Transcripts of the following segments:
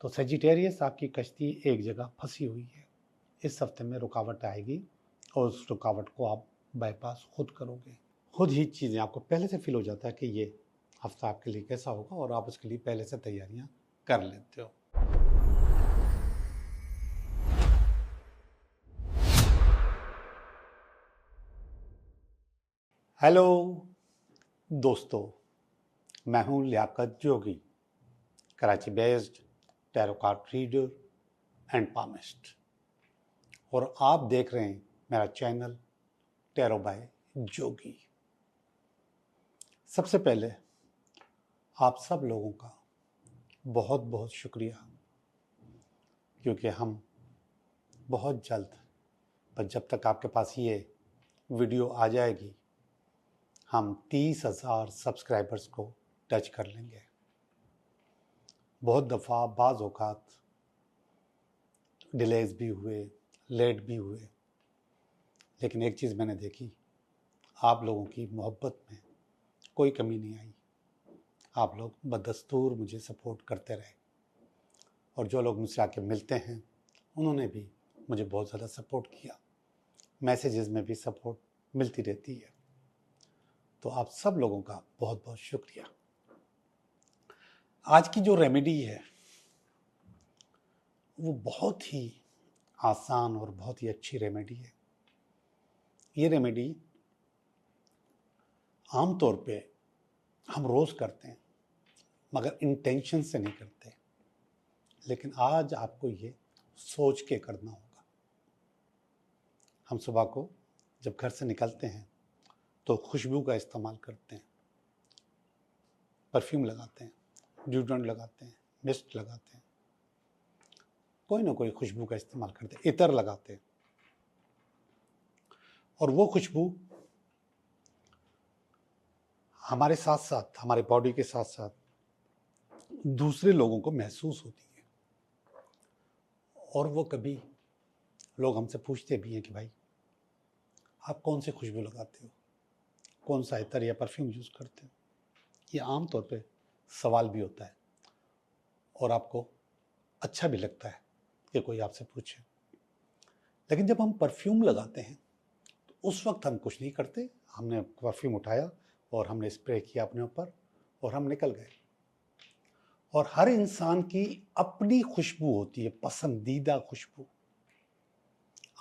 तो सेजिटेरियस आपकी कश्ती एक जगह फंसी हुई है। इस हफ्ते में रुकावट आएगी और उस रुकावट को आप बाईपास खुद करोगे। खुद ही चीज़ें आपको पहले से फील हो जाता है कि ये हफ्ता आपके लिए कैसा होगा और आप उसके लिए पहले से तैयारियां कर लेते हो। हेलो दोस्तों, मैं हूं Liaquat Jogi, Karachi based tarot card reader and palmist, और आप देख रहे हैं मेरा चैनल टैरो बाय जोगी। सबसे पहले आप सब लोगों का बहुत बहुत शुक्रिया, क्योंकि हम बहुत जल्द, पर जब तक आपके पास ये वीडियो आ जाएगी, हम 30,000 सब्सक्राइबर्स को टच कर लेंगे। बहुत दफ़ा बाज़ औक़ात डिलेज भी हुए, लेट भी हुए, लेकिन एक चीज़ मैंने देखी, आप लोगों की मोहब्बत में कोई कमी नहीं आई। आप लोग बदस्तूर मुझे सपोर्ट करते रहे, और जो लोग मुझसे आके मिलते हैं उन्होंने भी मुझे बहुत ज़्यादा सपोर्ट किया। मैसेजेस में भी सपोर्ट मिलती रहती है। तो आप सब लोगों का बहुत बहुत शुक्रिया। आज की जो रेमेडी है वो बहुत ही आसान और बहुत ही अच्छी रेमेडी है। ये रेमेडी आमतौर पे हम रोज़ करते हैं, मगर इंटेंशन से नहीं करते, लेकिन आज आपको ये सोच के करना होगा। हम सुबह को जब घर से निकलते हैं तो खुशबू का इस्तेमाल करते हैं, परफ्यूम लगाते हैं, डिओड्रेंट लगाते हैं, मिस्ट लगाते हैं, कोई ना कोई खुशबू का इस्तेमाल करते हैं, इतर लगाते हैं, और वो खुशबू हमारे साथ साथ, हमारे बॉडी के साथ साथ दूसरे लोगों को महसूस होती है। और वो कभी लोग हमसे पूछते भी हैं कि भाई आप कौन से खुशबू लगाते हो, कौन सा इतर या परफ्यूम यूज़ करते हो। ये आम तौर पे सवाल भी होता है और आपको अच्छा भी लगता है कि कोई आपसे पूछे। लेकिन जब हम परफ्यूम लगाते हैं तो उस वक्त हम कुछ नहीं करते, हमने परफ्यूम उठाया और हमने स्प्रे किया अपने ऊपर और हम निकल गए। और हर इंसान की अपनी खुशबू होती है, पसंदीदा खुशबू।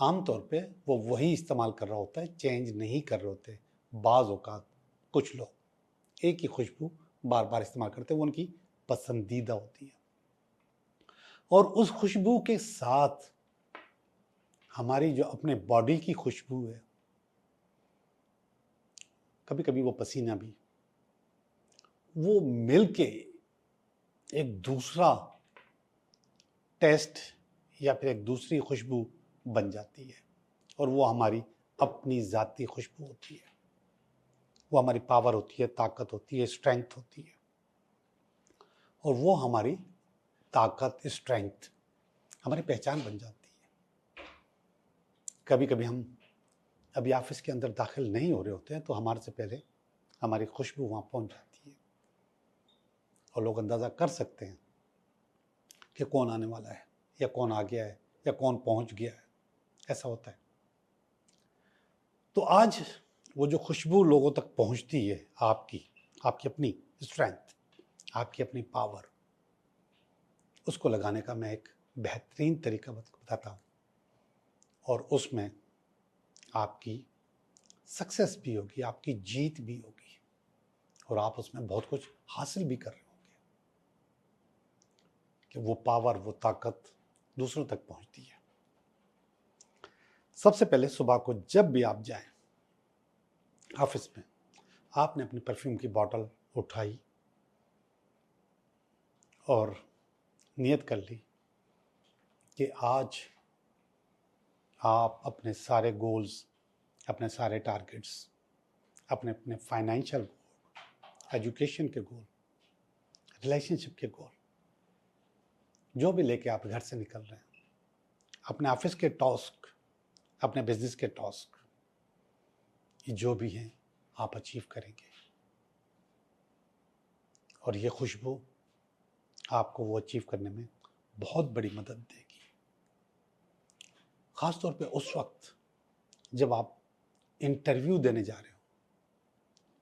आमतौर पे वो वही इस्तेमाल कर रहा होता है, चेंज नहीं कर रहे होते। बाज़ औक़ात कुछ लोग एक ही खुशबू बार बार इस्तेमाल करते हैं, वो उनकी पसंदीदा होती है। और उस खुशबू के साथ हमारी जो अपने बॉडी की खुशबू है, कभी कभी वो पसीना भी, वो मिलके एक दूसरा टेस्ट या फिर एक दूसरी खुशबू बन जाती है, और वो हमारी अपनी ज़ाती खुशबू होती है। वो हमारी पावर होती है, ताकत होती है, स्ट्रेंथ होती है। और वो हमारी ताकत, स्ट्रेंथ हमारी पहचान बन जाती है। कभी कभी हम अभी ऑफिस के अंदर दाखिल नहीं हो रहे होते हैं तो हमारे से पहले हमारी खुशबू वहाँ पहुँच जाती है, और लोग अंदाज़ा कर सकते हैं कि कौन आने वाला है, या कौन आ गया है, या कौन पहुँच गया है। ऐसा होता है। तो आज वो जो खुशबू लोगों तक पहुँचती है, आपकी अपनी स्ट्रेंथ, आपकी अपनी पावर, उसको लगाने का मैं एक बेहतरीन तरीका बताता हूँ, और उसमें आपकी सक्सेस भी होगी, आपकी जीत भी होगी, और आप उसमें बहुत कुछ हासिल भी कर रहे होंगे कि वो पावर, वो ताकत दूसरों तक पहुंचती है। सबसे पहले सुबह को जब भी आप जाएं ऑफिस में, आपने अपनी परफ्यूम की बोतल उठाई और नियत कर ली कि आज आप अपने सारे गोल्स, अपने सारे टारगेट्स, अपने अपने फाइनेंशियल गोल, एजुकेशन के गोल, रिलेशनशिप के गोल, जो भी लेके आप घर से निकल रहे हैं, अपने ऑफिस के टास्क, अपने बिजनेस के टास्क, ये जो भी हैं आप अचीव करेंगे। और ये खुशबू आपको वो अचीव करने में बहुत बड़ी मदद देगी। ख़ास तौर पे उस वक्त जब आप इंटरव्यू देने जा रहे हो,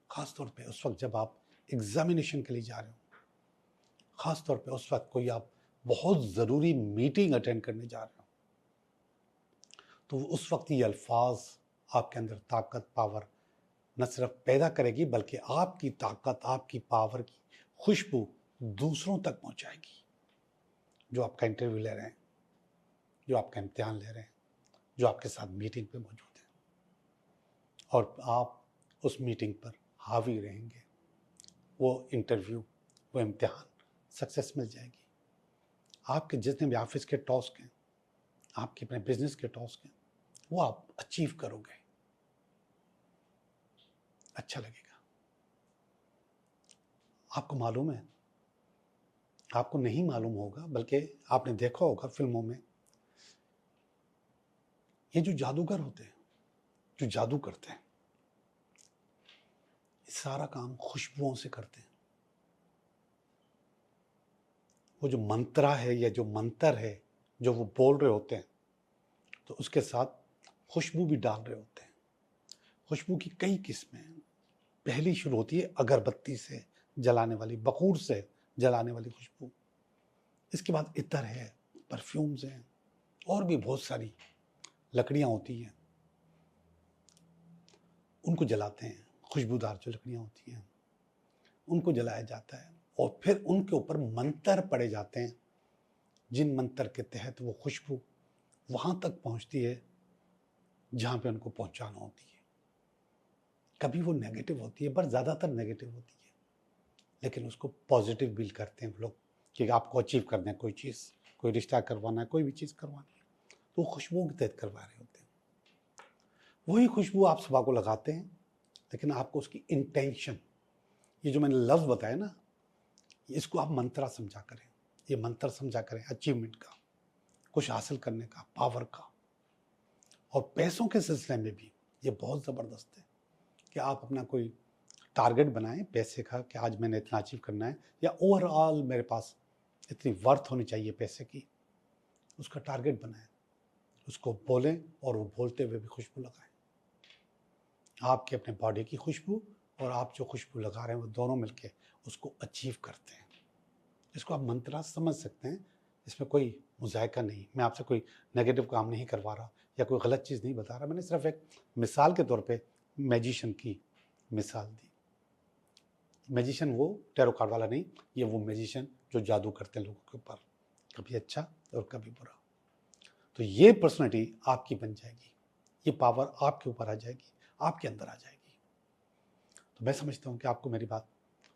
ख़ास तौर पे उस वक्त जब आप एग्जामिनेशन के लिए जा रहे हो, ख़ास तौर पे उस वक्त कोई आप बहुत ज़रूरी मीटिंग अटेंड करने जा रहे हो, तो उस वक्त ये अल्फाज आपके अंदर ताकत, पावर न सिर्फ पैदा करेगी बल्कि आपकी ताकत, आपकी पावर की खुशबू दूसरों तक पहुंचाएगी। जो आपका इंटरव्यू ले रहे हैं, जो आपका इम्तिहान ले रहे हैं, जो आपके साथ मीटिंग पे मौजूद हैं, और आप उस मीटिंग पर हावी रहेंगे, वो इंटरव्यू, वो इम्तिहान सक्सेस मिल जाएगी। आपके जितने भी ऑफिस के टास्क हैं, आपके अपने बिजनेस के टास्क हैं, वो आप अचीव करोगे, अच्छा लगेगा। आपको मालूम है, आपको नहीं मालूम होगा बल्कि आपने देखा होगा फिल्मों में, ये जो जादूगर होते हैं, जो जादू करते हैं, सारा काम खुशबुओं से करते हैं। वो जो मंत्रा है या जो मंत्र है जो वो बोल रहे होते हैं, तो उसके साथ खुशबू भी डाल रहे होते हैं। खुशबू की कई किस्में हैं। पहली शुरू होती है अगरबत्ती से जलाने वाली, बखूर से जलाने वाली खुशबू। इसके बाद इत्र है, परफ्यूम्स हैं, और भी बहुत सारी लकड़ियाँ होती हैं, उनको जलाते हैं। खुशबूदार जो लकड़ियाँ होती हैं उनको जलाया जाता है, और फिर उनके ऊपर मंत्र पड़े जाते हैं, जिन मंत्र के तहत वो खुशबू वहाँ तक पहुँचती है जहाँ पे उनको पहुँचाना होती है। कभी वो नेगेटिव होती है, पर ज़्यादातर नेगेटिव होती है, लेकिन उसको पॉजिटिव बिल करते हैं लोग कि आपको अचीव करना है कोई चीज़, कोई रिश्ता करवाना है, कोई भी चीज़ करवानी है, तो वो खुशबुओं के तहत करवा रहे होते हैं। वही खुशबू आप सुबह को लगाते हैं, लेकिन आपको उसकी इंटेंशन, ये जो मैंने लफ्ज़ बताया ना, इसको आप मंत्रा समझा करें, ये मंत्र समझा करें अचीवमेंट का, कुछ हासिल करने का, पावर का। और पैसों के सिलसिले में भी ये बहुत ज़बरदस्त है कि आप अपना कोई टारगेट बनाएं पैसे का कि आज मैंने इतना अचीव करना है, या ओवरऑल मेरे पास इतनी वर्थ होनी चाहिए पैसे की, उसका टारगेट बनाएं, उसको बोलें, और वो बोलते हुए भी खुशबू लगाएं। आपकी अपने बॉडी की खुशबू और आप जो खुशबू लगा रहे हैं वो दोनों मिलके उसको अचीव करते हैं। इसको आप मंत्रा समझ सकते हैं, इसमें कोई मुज़ायका नहीं। मैं आपसे कोई नेगेटिव काम नहीं करवा रहा या कोई गलत चीज़ नहीं बता रहा, मैंने सिर्फ एक मिसाल के तौर पे मैजिशियन की मिसाल दी। मैजिशियन वो टैरो कार्ड वाला नहीं, ये वो मैजिशियन जो जादू करते हैं लोगों के ऊपर, कभी अच्छा और कभी बुरा। तो ये पर्सनैलिटी आपकी बन जाएगी, ये पावर आपके ऊपर आ जाएगी, आपके अंदर आ जाएगी। तो मैं समझता हूँ कि आपको मेरी बात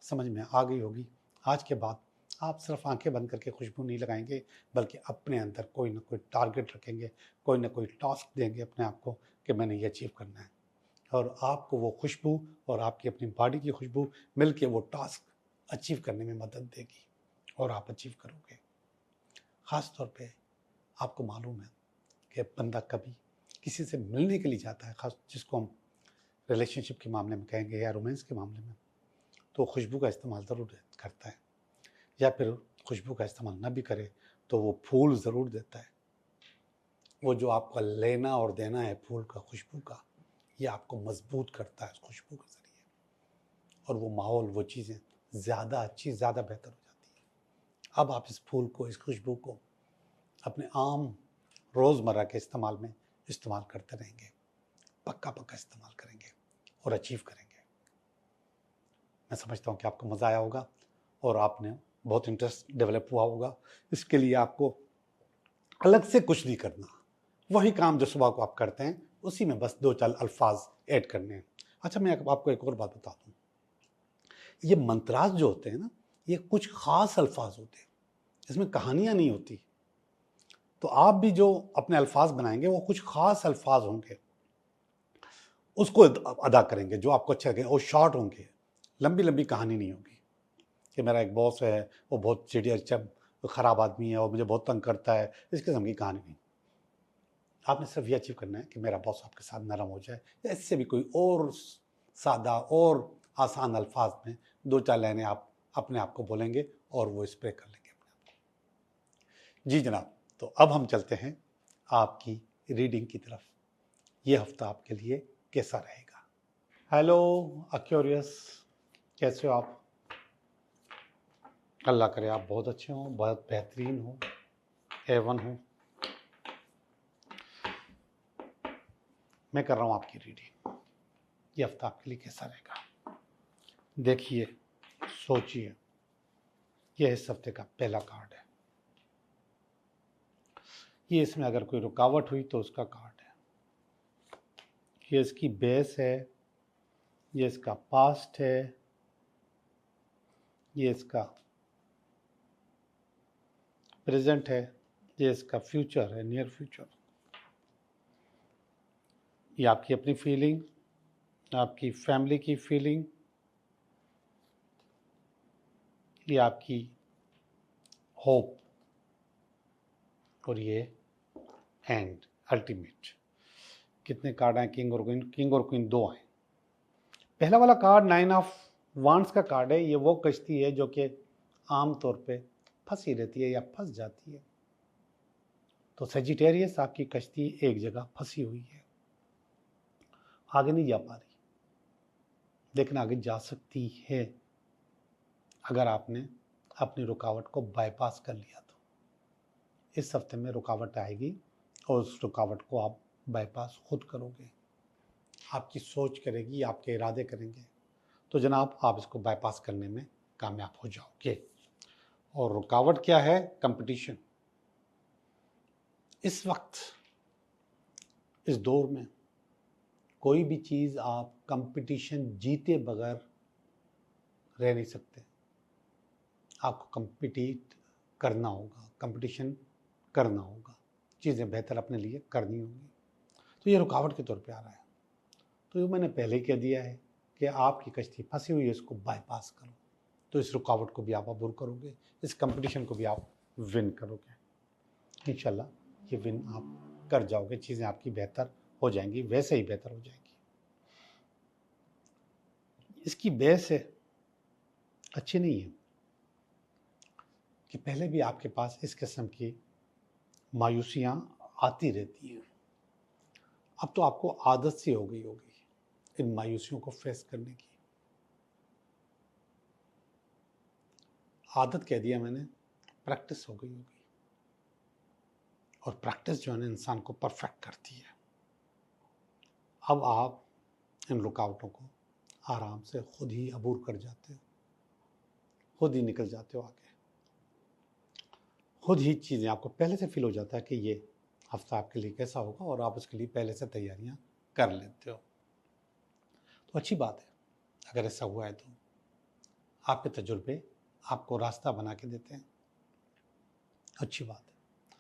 समझ में आ गई होगी। आज के बाद आप सिर्फ आंखें बंद करके खुशबू नहीं लगाएंगे, बल्कि अपने अंदर कोई ना कोई टारगेट रखेंगे, कोई ना कोई टास्क देंगे अपने आप को कि मैंने ये अचीव करना है, और आपको वो खुशबू और आपकी अपनी बॉडी की खुशबू मिलके वो टास्क अचीव करने में मदद देगी, और आप अचीव करोगे। ख़ास तौर पे आपको मालूम है कि बंदा कभी किसी से मिलने के लिए जाता है, ख़ास जिसको हम रिलेशनशिप के मामले में कहेंगे या रोमांस के मामले में, तो खुशबू का इस्तेमाल ज़रूर करता है, या फिर खुशबू का इस्तेमाल ना भी करे तो वो फूल ज़रूर देता है। वो जो आपका लेना और देना है फूल का, खुशबू का, ये आपको मजबूत करता है उस खुशबू के ज़रिए, और वो माहौल, वो चीज़ें ज़्यादा अच्छी, ज़्यादा बेहतर हो जाती है। अब आप इस फूल को, इस खुशबू को अपने आम रोज़मर्रा के इस्तेमाल में इस्तेमाल करते रहेंगे, पक्का पक्का इस्तेमाल करेंगे और अचीव करेंगे। मैं समझता हूँ कि आपको मज़ा आया होगा और आपने बहुत इंटरेस्ट डेवलप हुआ होगा। इसके लिए आपको अलग से कुछ नहीं करना, वही काम जो सुबह को आप करते हैं उसी में बस 2-4 अल्फाज ऐड करने हैं। अच्छा, मैं आपको एक और बात बता दूँ, ये मंत्रास जो होते हैं ना, ये कुछ ख़ास अल्फाज होते हैं, इसमें कहानियाँ नहीं होती। तो आप भी जो अपने अल्फाज बनाएंगे वो कुछ ख़ास अल्फाज होंगे, उसको अदा करेंगे जो आपको अच्छे लगे, और शॉर्ट होंगे, लंबी लंबी कहानी नहीं होगी कि मेरा एक बॉस है, वो बहुत चिड़िया ख़राब आदमी है और मुझे बहुत तंग करता है, इस किस्म की कहानी नहीं। आपने सिर्फ ये अचीव करना है कि मेरा बॉस आपके साथ नरम हो जाए, या इससे भी कोई और सादा और आसान अल्फाज में 2-4 लाइनें आप अपने आप को बोलेंगे और वो स्प्रे कर लेंगे अपने आप को। जी जनाब, तो अब हम चलते हैं आपकी रीडिंग की तरफ। ये हफ्ता आपके लिए कैसा रहेगा? हेलो अक्यूरियस, कैसे हो आप? अल्लाह करे आप बहुत अच्छे हो, बहुत बेहतरीन हो, एवन हो। मैं कर रहा हूँ आपकी रीडिंग। ये हफ्ता आपके लिए कैसा रहेगा? देखिए, सोचिए, यह इस हफ्ते का पहला कार्ड है। ये इसमें अगर कोई रुकावट हुई तो उसका कार्ड है। ये इसकी बेस है, ये इसका पास्ट है, ये इसका प्रेजेंट है, ये इसका फ्यूचर है, नियर फ्यूचर। ये आपकी अपनी फीलिंग, आपकी फैमिली की फीलिंग, ये आपकी होप, और ये एंड अल्टीमेट। कितने कार्ड हैं? किंग और क्वीन। किंग और क्वीन दो हैं। पहला वाला कार्ड 9 ऑफ वांड्स का कार्ड है। ये वो कश्ती है जो कि आमतौर पे फंसी रहती है या फंस जाती है। तो सेजिटेरियस, आपकी कश्ती एक जगह फंसी हुई है, आगे नहीं जा पा रही, लेकिन आगे जा सकती है अगर आपने अपनी रुकावट को बाईपास कर लिया। तो इस हफ्ते में रुकावट आएगी और उस रुकावट को आप बाईपास खुद करोगे। आपकी सोच करेगी, आपके इरादे करेंगे, तो जनाब आप इसको बाईपास करने में कामयाब हो जाओगे। और रुकावट क्या है? कंपटीशन। इस वक्त, इस दौर में कोई भी चीज़ आप कंपटीशन जीते बगैर रह नहीं सकते। आपको कंपीट करना होगा, कंपटीशन करना होगा, चीज़ें बेहतर अपने लिए करनी होंगी। तो ये रुकावट के तौर पे आ रहा है। तो ये मैंने पहले ही कह दिया है कि आपकी कश्ती फंसी हुई है, इसको बाईपास करो। तो इस रुकावट को भी आप अबूर करोगे, इस कंपटीशन को भी आप विन करोगे। इंशाल्लाह ये विन आप कर जाओगे, चीज़ें आपकी बेहतर हो जाएंगी, वैसे ही बेहतर हो जाएंगी। इसकी बेस है अच्छी नहीं है कि पहले भी आपके पास इस किस्म की मायूसियाँ आती रहती हैं। अब तो आपको आदत सी हो गई होगी इन मायूसियों को फेस करने की। आदत कह दिया मैंने, प्रैक्टिस हो गई होगी। और प्रैक्टिस जो है ना, इंसान को परफेक्ट करती है। अब आप इन रुकावटों को आराम से खुद ही अबूर कर जाते हो, खुद ही निकल जाते हो आगे। खुद ही चीज़ें आपको पहले से फील हो जाता है कि ये हफ्ता आपके लिए कैसा होगा, और आप उसके लिए पहले से तैयारियां कर लेते हो। तो अच्छी बात है अगर ऐसा हुआ है। तो आपके तजुर्बे आपको रास्ता बना के देते हैं, अच्छी बात है।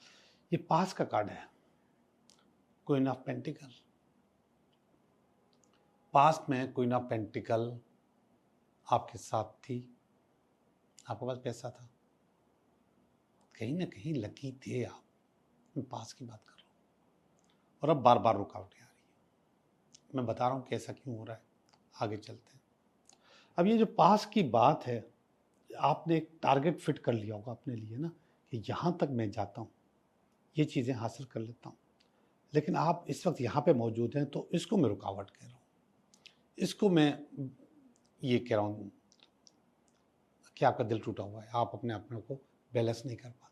ये पास का कार्ड है, क्वीन ऑफ पेंटिकल। पास्ट में क्वीन ऑफ पेंटिकल आपके साथ थी, आपके पास पैसा था, कहीं ना कहीं लकी थे आप। मैं पास की बात कर रहा हूँ, और अब बार बार रुकावटें आ रही हैं। मैं बता रहा हूँ कि ऐसा क्यों हो रहा है, आगे चलते हैं। अब ये जो पास की बात है, आपने एक टारगेट फिट कर लिया होगा अपने लिए ना, कि यहाँ तक मैं जाता हूँ, ये चीज़ें हासिल कर लेता हूँ। लेकिन आप इस वक्त यहाँ पे मौजूद हैं, तो इसको मैं रुकावट कह रहा हूँ, इसको मैं ये कह रहा हूँ कि आपका दिल टूटा हुआ है, आप अपने आप को बैलेंस नहीं कर पाते।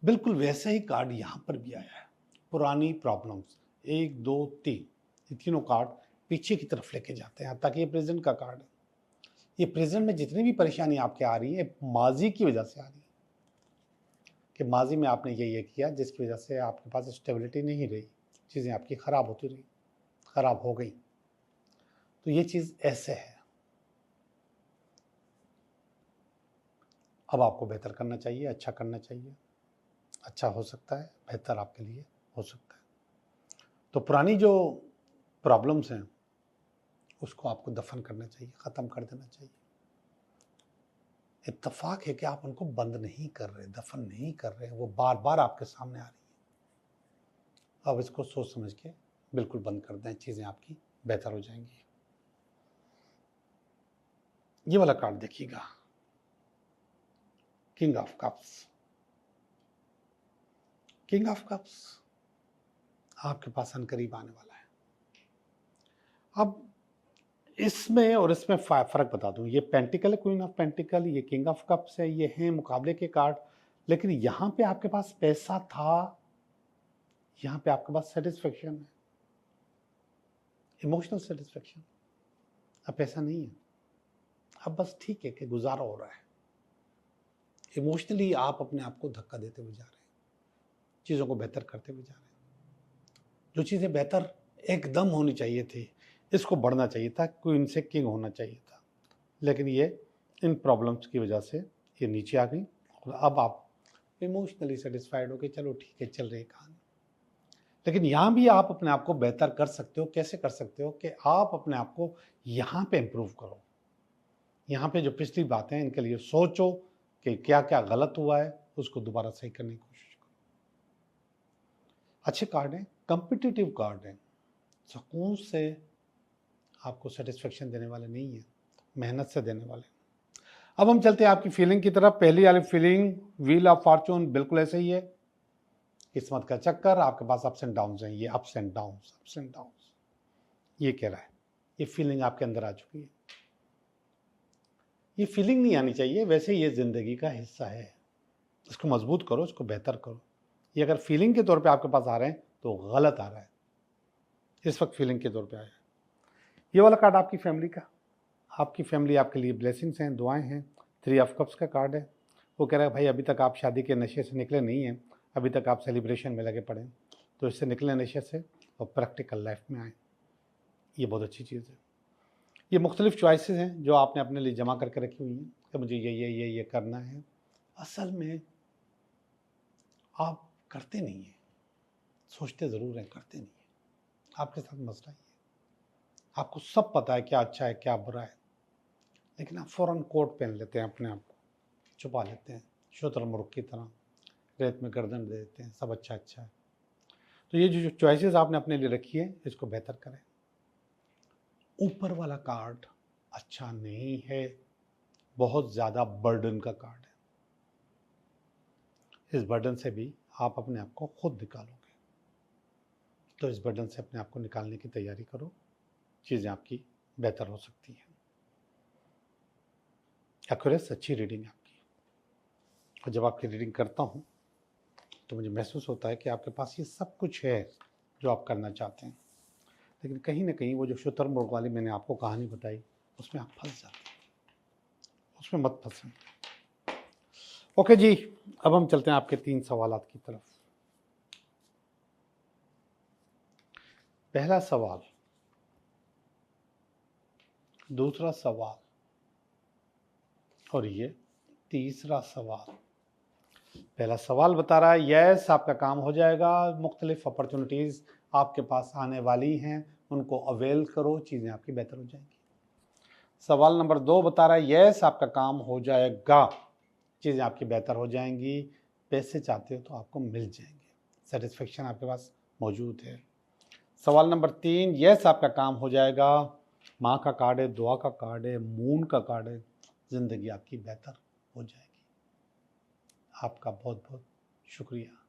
बिल्कुल वैसे ही कार्ड यहाँ पर भी आया है, पुरानी प्रॉब्लम्स, 1 2 3, ये तीनों कार्ड पीछे की तरफ लेके जाते हैं, ताकि ये प्रेजेंट का कार्ड है। ये प्रेजेंट में जितनी भी परेशानी आपके आ रही है, माजी की वजह से आ रही है, कि माजी में आपने ये किया जिसकी वजह से आपके पास स्टेबिलिटी नहीं रही, चीज़ें आपकी ख़राब होती रही, ख़राब हो गई। तो ये चीज़ ऐसे है। अब आपको बेहतर करना चाहिए, अच्छा करना चाहिए, अच्छा हो सकता है, बेहतर आपके लिए हो सकता है। तो पुरानी जो प्रॉब्लम्स हैं उसको आपको दफन करना चाहिए, ख़त्म कर देना चाहिए। इत्तेफाक है कि आप उनको बंद नहीं कर रहे, दफन नहीं कर रहे, वो बार बार आपके सामने आ रही है। अब इसको सोच समझ के बिल्कुल बंद कर दें, चीज़ें आपकी बेहतर हो जाएंगी। ये वाला कार्ड देखिएगा, king of cups. King of cups आपके पास अनकरीब आने वाला है। अब इसमें और इसमें फर्क बता दूं, ये पेंटिकल है, क्वीन ऑफ पेंटिकल, ये किंग ऑफ कप्स है, ये हैं मुकाबले के कार्ड। लेकिन यहां पे आपके पास पैसा था, यहां पे आपके पास सेटिस्फेक्शन है, इमोशनल सेटिस्फेक्शन। अब पैसा नहीं है, अब बस ठीक है कि गुजारा हो रहा है। इमोशनली आप अपने आप को धक्का देते हुए जा रहे हैं, चीज़ों को बेहतर करते हुए जा रहे हैं। जो चीज़ें बेहतर एकदम होनी चाहिए थी, इसको बढ़ना चाहिए था, क्वीन से किंग होना चाहिए था, लेकिन ये इन प्रॉब्लम्स की वजह से ये नीचे आ गई। और अब आप इमोशनली सेटिस्फाइड हो कि चलो ठीक है, चल रही कहानी। लेकिन यहाँ भी आप अपने आप को बेहतर कर सकते हो। कैसे कर सकते हो कि आप अपने आप को यहाँ पे इम्प्रूव करो। यहाँ पे जो पिछली बातें हैं इनके लिए सोचो कि क्या क्या गलत हुआ है, उसको दोबारा सही करने की कोशिश करो। अच्छे कार्ड हैं, कॉम्पिटिटिव कार्ड हैं, सुकून से आपको सेटिस्फेक्शन देने वाले नहीं है, मेहनत से देने वाले। अब हम चलते हैं आपकी फीलिंग की तरफ। पहली वाली फीलिंग व्हील ऑफ फॉर्चून बिल्कुल ऐसे ही है, किस्मत का चक्कर, आपके पास अप्स एंड डाउन्स हैं, ये ups and downs, ups and downs, ये कह रहा है। ये फीलिंग आपके अंदर आ चुकी है। ये फीलिंग नहीं आनी चाहिए, वैसे ये ज़िंदगी का हिस्सा है। इसको मजबूत करो, इसको बेहतर करो। ये अगर फीलिंग के तौर पे आपके पास आ रहे हैं तो गलत आ रहा है। इस वक्त फीलिंग के तौर पे आया है। ये वाला कार्ड आपकी फैमिली का, आपकी फैमिली आपके लिए ब्लेसिंग्स हैं, दुआएं हैं। 3 ऑफ कप्स का कार्ड है। वो कह रहा है भाई अभी तक आप शादी के नशे से निकले नहीं हैं, अभी तक आप सेलिब्रेशन में लगे पड़े हैं, तो इससे निकले नशे से और प्रैक्टिकल लाइफ में आए। ये बहुत अच्छी चीज़ है। ये मुख्तलिफ चॉइसेस हैं जो आपने अपने लिए जमा करके रखी हुई हैं कि मुझे ये करना है। असल में आप करते नहीं हैं, सोचते ज़रूर हैं, करते नहीं हैं। आपके साथ मसला ये है, आपको सब पता है क्या अच्छा है क्या बुरा है, लेकिन आप फ़ौरन कोट पहन लेते हैं, अपने आप को छुपा लेते हैं, शुतुरमुर्ग की तरह रेत में गर्दन दे देते हैं, सब अच्छा अच्छा है। तो ये जो चॉइसेस आपने अपने लिए रखी है, इसको बेहतर करें। ऊपर वाला कार्ड अच्छा नहीं है, बहुत ज़्यादा बर्डन का कार्ड है। इस बर्डन से भी आप अपने आप को खुद निकालोगे, तो इस बर्डन से अपने आप को निकालने की तैयारी करो, चीज़ें आपकी बेहतर हो सकती हैं। एक्यूरेस अच्छी रीडिंग आपकी, और जब आपकी रीडिंग करता हूँ तो मुझे महसूस होता है कि आपके पास ये सब कुछ है जो आप करना चाहते हैं, लेकिन कहीं ना कहीं वो जो शुतुरमुर्ग वाली मैंने आपको कहानी बताई, उसमें आप फंस जाते हैं। उसमें मत फंसें। ओके जी, अब हम चलते हैं आपके 3 सवालात की तरफ। पहला सवाल, दूसरा सवाल और ये तीसरा सवाल। पहला सवाल बता रहा है यस आपका काम हो जाएगा, मुख्तलिफ अपॉर्चुनिटीज़ आपके पास आने वाली हैं, उनको अवेल करो, चीज़ें आपकी बेहतर हो जाएंगी। सवाल नंबर 2 बता रहा है यस आपका काम हो जाएगा, चीज़ें आपकी बेहतर हो जाएंगी, पैसे चाहते हो तो आपको मिल जाएंगे, सेटिस्फेक्शन आपके पास मौजूद है। सवाल नंबर 3 यस आपका काम हो जाएगा, माँ का कार्ड है, दुआ का कार्ड है, मून का कार्ड है, ज़िंदगी आपकी बेहतर हो जाएगी। आपका बहुत बहुत शुक्रिया।